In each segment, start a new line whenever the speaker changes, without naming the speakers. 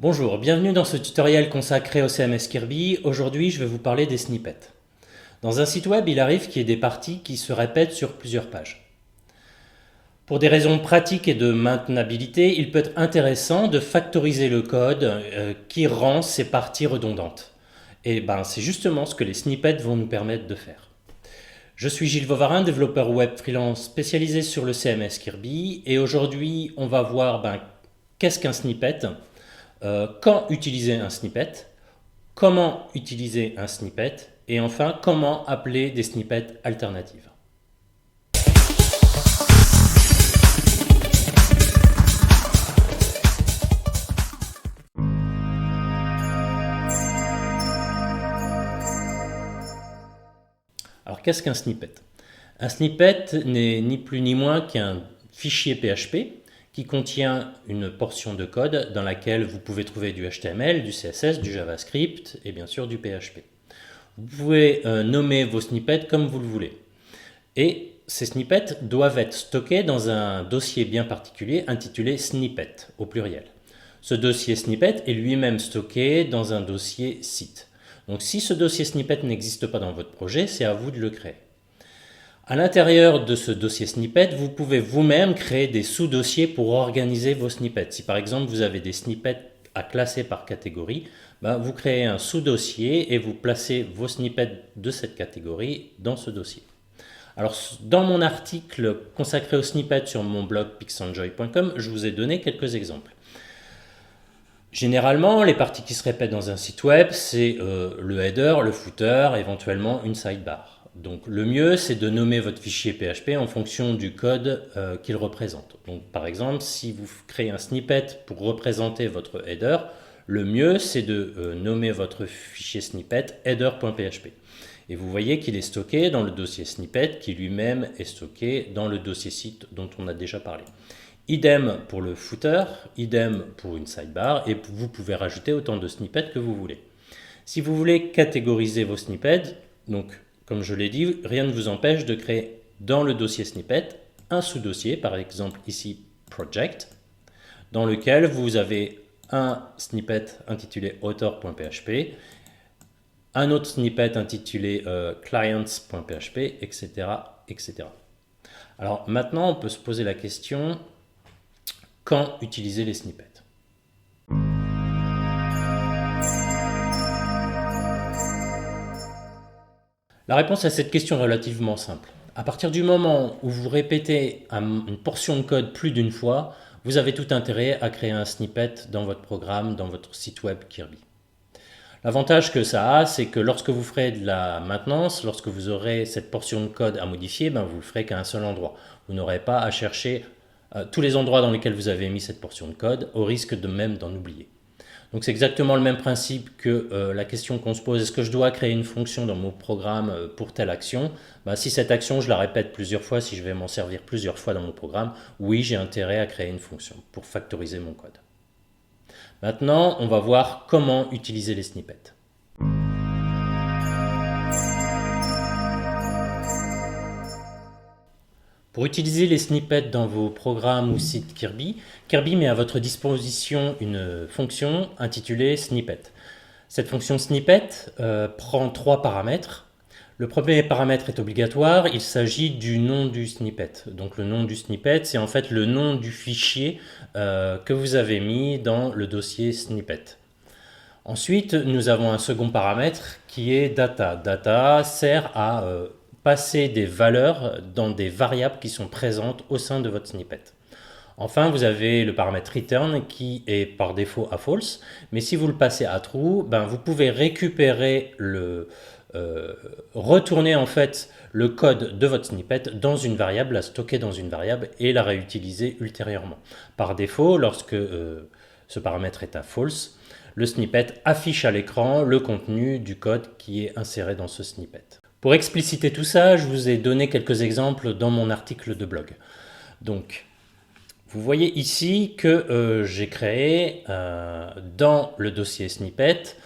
Bonjour, bienvenue dans ce tutoriel consacré au CMS Kirby. Aujourd'hui, je vais vous parler des snippets. Dans un site web, il arrive qu'il y ait des parties qui se répètent sur plusieurs pages. Pour des raisons pratiques et de maintenabilité, il peut être intéressant de factoriser le code qui rend ces parties redondantes. Et c'est justement ce que les snippets vont nous permettre de faire. Je suis Gilles Vauvarin, développeur web freelance spécialisé sur le CMS Kirby, et aujourd'hui, on va voir qu'est-ce qu'un snippet, quand utiliser un snippet, comment utiliser un snippet, et enfin comment appeler des snippets alternatives. Alors qu'est-ce qu'un snippet? Un snippet n'est ni plus ni moins qu'un fichier PHP qui contient une portion de code dans laquelle vous pouvez trouver du HTML, du CSS, du JavaScript et bien sûr du PHP. Vous pouvez nommer vos snippets comme vous le voulez. Et ces snippets doivent être stockés dans un dossier bien particulier intitulé snippet au pluriel. Ce dossier snippet est lui-même stocké dans un dossier site. Donc si ce dossier snippet n'existe pas dans votre projet, c'est à vous de le créer. À l'intérieur de ce dossier snippet, vous pouvez vous-même créer des sous-dossiers pour organiser vos snippets. Si par exemple vous avez des snippets à classer par catégorie, vous créez un sous-dossier et vous placez vos snippets de cette catégorie dans ce dossier. Alors dans mon article consacré aux snippets sur mon blog pixenjoy.com, je vous ai donné quelques exemples. Généralement, les parties qui se répètent dans un site web, c'est le header, le footer, éventuellement une sidebar. Donc le mieux, c'est de nommer votre fichier PHP en fonction du code qu'il représente. Donc par exemple, si vous créez un snippet pour représenter votre header, le mieux, c'est de nommer votre fichier snippet header.php. Et vous voyez qu'il est stocké dans le dossier snippet qui lui-même est stocké dans le dossier site dont on a déjà parlé. Idem pour le footer, idem pour une sidebar, et vous pouvez rajouter autant de snippets que vous voulez. Si vous voulez catégoriser vos snippets, donc comme je l'ai dit, rien ne vous empêche de créer dans le dossier snippet un sous-dossier, par exemple ici project, dans lequel vous avez un snippet intitulé author.php, un autre snippet intitulé clients.php, etc., etc. Alors maintenant, on peut se poser la question, quand utiliser les snippets? La réponse à cette question est relativement simple. À partir du moment où vous répétez une portion de code plus d'une fois, vous avez tout intérêt à créer un snippet dans votre programme, dans votre site web Kirby. L'avantage que ça a, c'est que lorsque vous ferez de la maintenance, lorsque vous aurez cette portion de code à modifier, vous le ferez qu'à un seul endroit. Vous n'aurez pas à chercher tous les endroits dans lesquels vous avez mis cette portion de code, au risque de même d'en oublier. Donc c'est exactement le même principe que la question qu'on se pose, est-ce que je dois créer une fonction dans mon programme pour telle action? Si cette action, je la répète plusieurs fois, si je vais m'en servir plusieurs fois dans mon programme, oui, j'ai intérêt à créer une fonction pour factoriser mon code. Maintenant, on va voir comment utiliser les snippets. Pour utiliser les snippets dans vos programmes ou sites Kirby, Kirby met à votre disposition une fonction intitulée snippet. Cette fonction snippet prend 3 paramètres. Le premier paramètre est obligatoire, il s'agit du nom du snippet. Donc le nom du snippet, c'est en fait le nom du fichier que vous avez mis dans le dossier snippet. Ensuite, nous avons un second paramètre qui est data. Data sert à passer des valeurs dans des variables qui sont présentes au sein de votre snippet. Enfin, vous avez le paramètre return qui est par défaut à false, mais si vous le passez à true, vous pouvez récupérer retourner en fait le code de votre snippet dans une variable, la stocker dans une variable et la réutiliser ultérieurement. Par défaut, lorsque ce paramètre est à false, le snippet affiche à l'écran le contenu du code qui est inséré dans ce snippet. Pour expliciter tout ça, je vous ai donné quelques exemples dans mon article de blog. Donc, vous voyez ici que j'ai créé dans le dossier snippet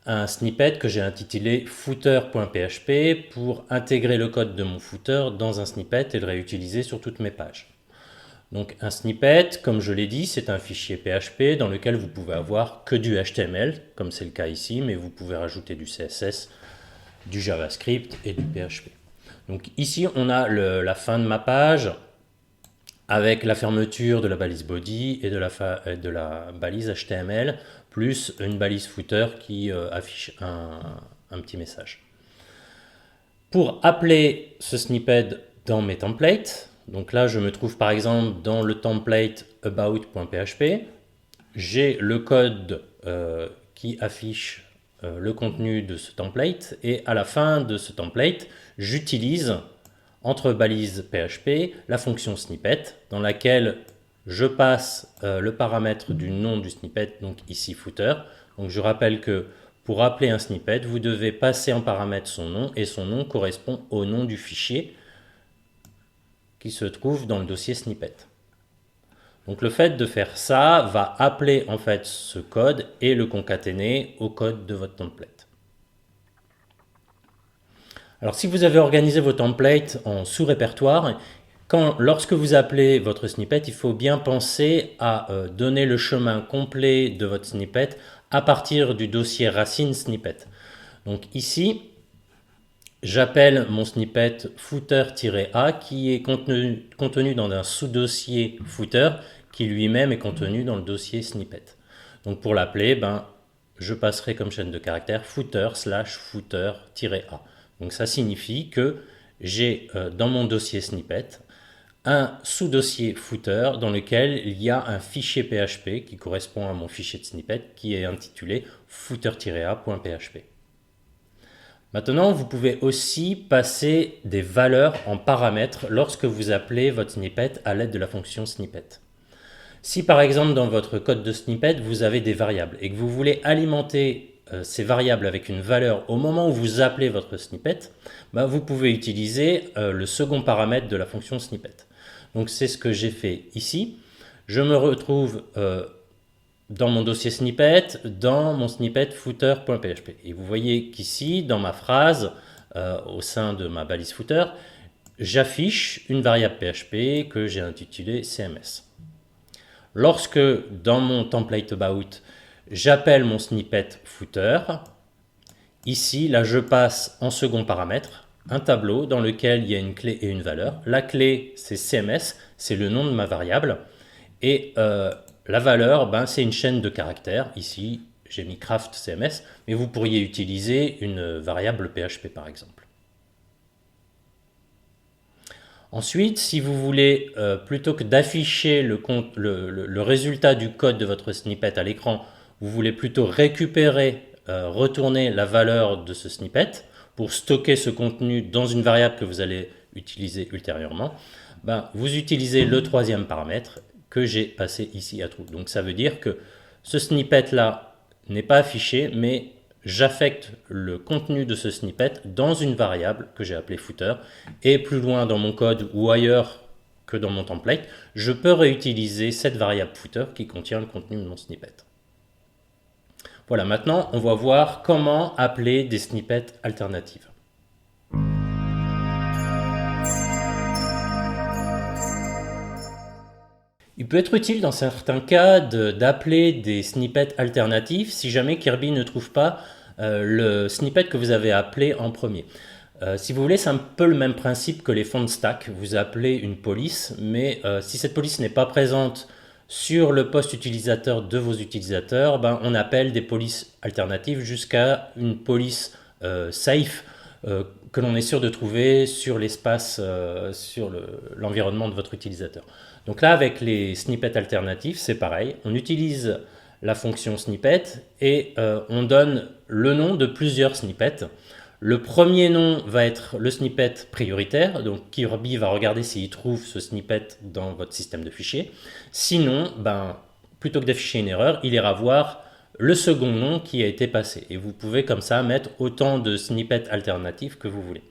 un snippet que j'ai intitulé footer.php pour intégrer le code de mon footer dans un snippet et le réutiliser sur toutes mes pages. Donc un snippet, comme je l'ai dit, c'est un fichier PHP dans lequel vous pouvez avoir que du HTML, comme c'est le cas ici, mais vous pouvez rajouter du CSS, du JavaScript et du PHP. Donc ici, on a la fin de ma page avec la fermeture de la balise body et de la balise HTML, plus une balise footer qui affiche un petit message. Pour appeler ce snippet dans mes templates, donc là je me trouve par exemple dans le template about.php, j'ai le code qui affiche le contenu de ce template, et à la fin de ce template, j'utilise entre balises PHP la fonction snippet dans laquelle je passe le paramètre du nom du snippet, donc ici footer. Donc je rappelle que pour appeler un snippet, vous devez passer en paramètre son nom, et son nom correspond au nom du fichier qui se trouve dans le dossier snippet. Donc le fait de faire ça va appeler en fait ce code et le concaténer au code de votre template. Alors si vous avez organisé vos templates en sous-répertoire, lorsque vous appelez votre snippet, il faut bien penser à donner le chemin complet de votre snippet à partir du dossier racine snippet. Donc ici, j'appelle mon snippet footer-a qui est contenu dans un sous-dossier footer qui lui-même est contenu dans le dossier snippet. Donc pour l'appeler, je passerai comme chaîne de caractères footer/footer-a. Donc ça signifie que j'ai dans mon dossier snippet un sous-dossier footer dans lequel il y a un fichier PHP qui correspond à mon fichier de snippet qui est intitulé footer-a.php. Maintenant, vous pouvez aussi passer des valeurs en paramètres lorsque vous appelez votre snippet à l'aide de la fonction snippet. Si par exemple dans votre code de snippet, vous avez des variables et que vous voulez alimenter ces variables avec une valeur au moment où vous appelez votre snippet, vous pouvez utiliser le second paramètre de la fonction snippet. Donc c'est ce que j'ai fait ici. Je me retrouve dans mon dossier snippet, dans mon snippet footer.php. Et vous voyez qu'ici, dans ma phrase, au sein de ma balise footer, j'affiche une variable PHP que j'ai intitulée CMS. Lorsque, dans mon template about, j'appelle mon snippet footer, ici, là, je passe en second paramètre un tableau dans lequel il y a une clé et une valeur. La clé, c'est CMS, c'est le nom de ma variable. Et la valeur, c'est une chaîne de caractères. Ici, j'ai mis craft CMS, mais vous pourriez utiliser une variable PHP par exemple. Ensuite, si vous voulez, plutôt que d'afficher le résultat du code de votre snippet à l'écran, vous voulez plutôt récupérer, retourner la valeur de ce snippet pour stocker ce contenu dans une variable que vous allez utiliser ultérieurement, vous utilisez le troisième paramètre que j'ai passé ici à true. Donc ça veut dire que ce snippet-là n'est pas affiché, mais j'affecte le contenu de ce snippet dans une variable que j'ai appelée footer, et plus loin dans mon code ou ailleurs que dans mon template, je peux réutiliser cette variable footer qui contient le contenu de mon snippet. Voilà, maintenant on va voir comment appeler des snippets alternatives. Il peut être utile dans certains cas d'appeler des snippets alternatifs si jamais Kirby ne trouve pas le snippet que vous avez appelé en premier. Si vous voulez, c'est un peu le même principe que les font stack. Vous appelez une police, mais si cette police n'est pas présente sur le poste utilisateur de vos utilisateurs, on appelle des polices alternatives jusqu'à une police safe que l'on est sûr de trouver sur l'espace, sur l'environnement de votre utilisateur. Donc là, avec les snippets alternatifs, c'est pareil. On utilise la fonction snippet et on donne le nom de plusieurs snippets. Le premier nom va être le snippet prioritaire. Donc Kirby va regarder s'il trouve ce snippet dans votre système de fichiers. Sinon, plutôt que d'afficher une erreur, il ira voir le second nom qui a été passé. Et vous pouvez comme ça mettre autant de snippets alternatifs que vous voulez.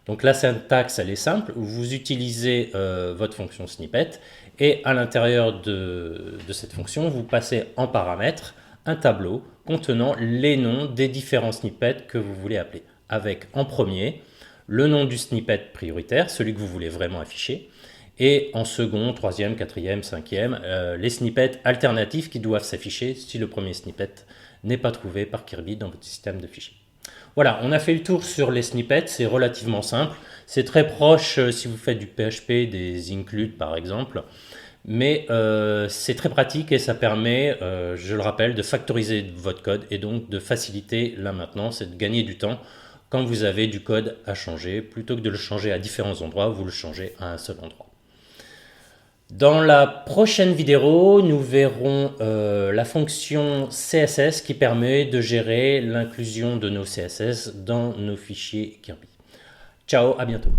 Donc la syntaxe, elle est simple. Vous utilisez votre fonction snippet et à l'intérieur de cette fonction, vous passez en paramètre un tableau contenant les noms des différents snippets que vous voulez appeler. Avec en premier le nom du snippet prioritaire, celui que vous voulez vraiment afficher, Et en second, troisième, quatrième, cinquième, les snippets alternatifs qui doivent s'afficher si le premier snippet n'est pas trouvé par Kirby dans votre système de fichiers. Voilà, on a fait le tour sur les snippets, c'est relativement simple. C'est très proche si vous faites du PHP, des includes par exemple. Mais c'est très pratique et ça permet, je le rappelle, de factoriser votre code et donc de faciliter la maintenance et de gagner du temps quand vous avez du code à changer. Plutôt que de le changer à différents endroits, vous le changez à un seul endroit. Dans la prochaine vidéo, nous verrons la fonction CSS qui permet de gérer l'inclusion de nos CSS dans nos fichiers Kirby. Ciao, à bientôt.